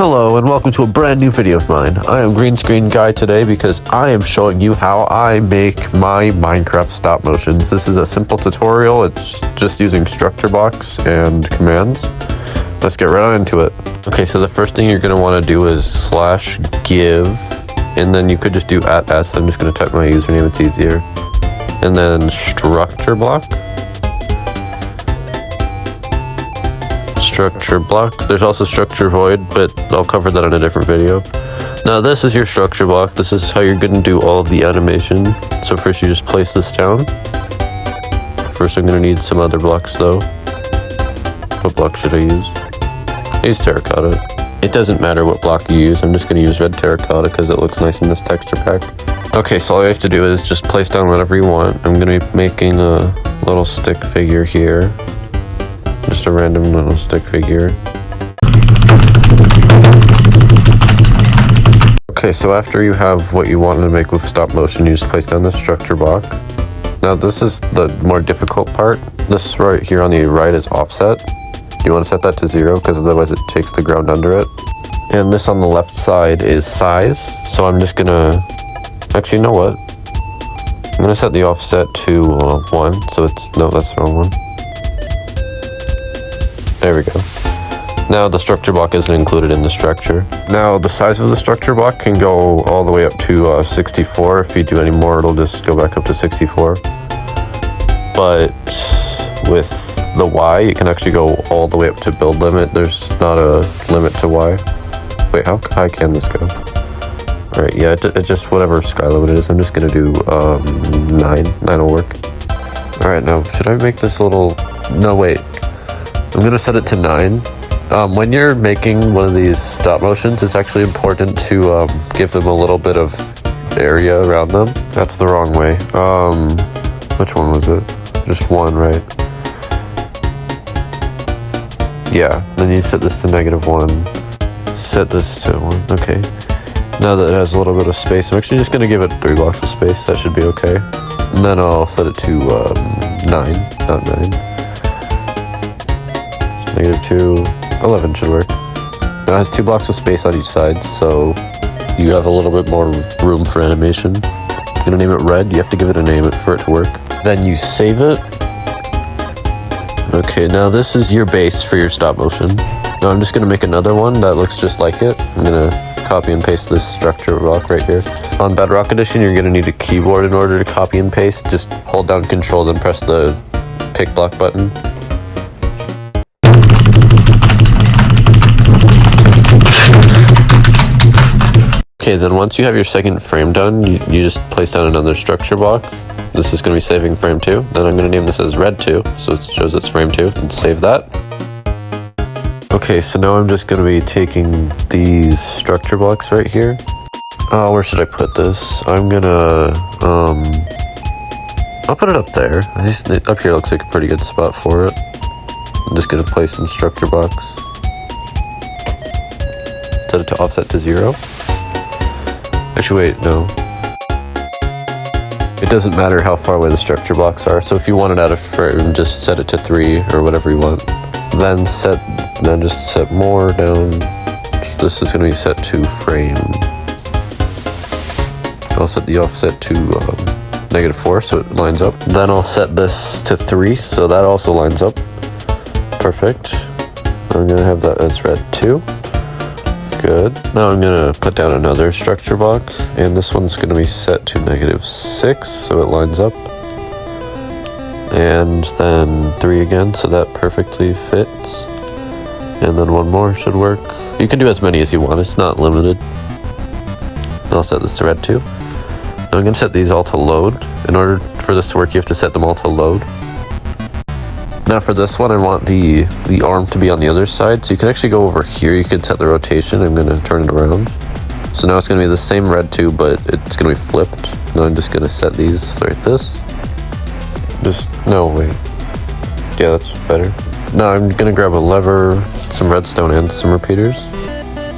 Hello and welcome to a brand new video of mine. I am Green Screen Guy today because I am showing you how I make my Minecraft stop motions. This is a simple tutorial. It's just using structure blocks and commands. Let's get right on into it. Okay, so the first thing you're going to want to do is /give, and then you could just do @s. I'm just going to type my username, it's easier. And then structure block. Structure block. There's also structure void, but I'll cover that in a different video. Now this is your structure block. This is how you're going to do all of the animation. So first you just place this down. First I'm going to need some other blocks though. What block should I use? I use terracotta. It doesn't matter what block you use. I'm just going to use red terracotta because it looks nice in this texture pack. Okay, so all you have to do is just place down whatever you want. I'm going to be making a little stick figure here. Just a random little stick figure. Okay, so after you have what you want to make with stop motion, you just place down the structure block. Now this is the more difficult part. This right here on the right is offset. You want to set that to 0 because otherwise it takes the ground under it. And this on the left side is size. So I'm just gonna, actually you know what? I'm gonna set the offset to 1. So it's, no, that's the wrong one. There we go. Now the structure block isn't included in the structure. Now the size of the structure block can go all the way up to 64. If you do any more, it'll just go back up to 64. But with the Y, you can actually go all the way up to build limit. There's not a limit to Y. Wait, how high can this go? Alright, yeah, it just whatever sky limit it is. I'm just gonna do 9. 9 will work. Alright, now should I make this a little... No, wait. I'm going to set it to 9. When you're making one of these stop motions, it's actually important to give them a little bit of area around them. That's the wrong way. Which one was it? Just 1, right? Yeah, then you set this to -1. Set this to 1, okay. Now that it has a little bit of space, I'm actually just going to give it 3 blocks of space. That should be okay. And then I'll set it to 9, not 9. -2, 11 should work. Now it has 2 blocks of space on each side, so you have a little bit more room for animation. I'm gonna name it red. You have to give it a name for it to work. Then you save it. Okay, now this is your base for your stop motion. Now I'm just gonna make another one that looks just like it. I'm gonna copy and paste this structure block right here. On Bedrock Edition, you're gonna need a keyboard in order to copy and paste. Just hold down Control, then press the pick block button. Okay, then once you have your second frame done, you just place down another structure block. This is going to be saving frame 2. Then I'm going to name this as red 2, so it shows it's frame 2, and save that. Okay, so now I'm just going to be taking these structure blocks right here. Where should I put this? I'm going to, I'll put it up there. Up here looks like a pretty good spot for it. I'm just going to place some structure blocks. Set it to offset to 0. Actually, wait, no. It doesn't matter how far away the structure blocks are, so if you want it out of frame, just set it to 3 or whatever you want. Then just set more down. This is going to be set to frame. I'll set the offset to -4 so it lines up. Then I'll set this to 3 so that also lines up. Perfect. I'm going to have that as red 2. Good. Now I'm going to put down another structure block, and this one's going to be set to -6, so it lines up. And then 3 again, so that perfectly fits. And then 1 more should work. You can do as many as you want, it's not limited. I'll set this to red 2. Now I'm going to set these all to load. In order for this to work, you have to set them all to load. Now for this one, I want the arm to be on the other side, so you can actually go over here. You can set the rotation. I'm going to turn it around. So now it's going to be the same red 2, but it's going to be flipped. Now I'm just going to set these like this. No, wait. Yeah, that's better. Now I'm going to grab a lever, some redstone, and some repeaters.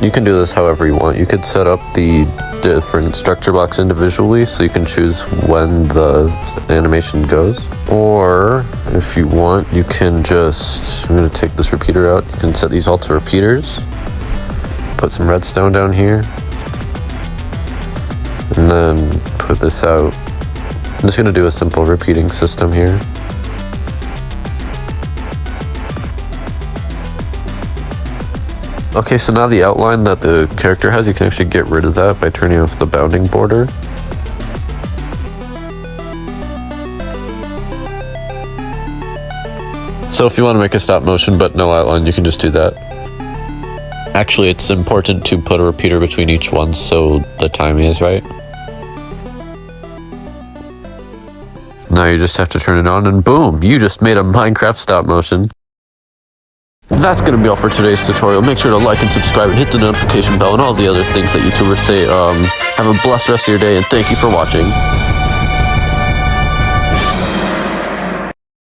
You can do this however you want. You could set up the different structure blocks individually, so you can choose when the animation goes. Or if you want, you can just, I'm going to take this repeater out. You can set these all to repeaters. put some redstone down here. And then put this out. I'm just gonna do a simple repeating system here. Okay, so now the outline that the character has, you can actually get rid of that by turning off the bounding border. So if you want to make a stop motion but no outline, you can just do that. Actually, it's important to put a repeater between each one so the timing is right. Now you just have to turn it on and boom, you just made a Minecraft stop motion. That's gonna be all for today's tutorial. Make sure to like and subscribe and hit the notification bell and all the other things that YouTubers say. Have a blessed rest of your day and thank you for watching.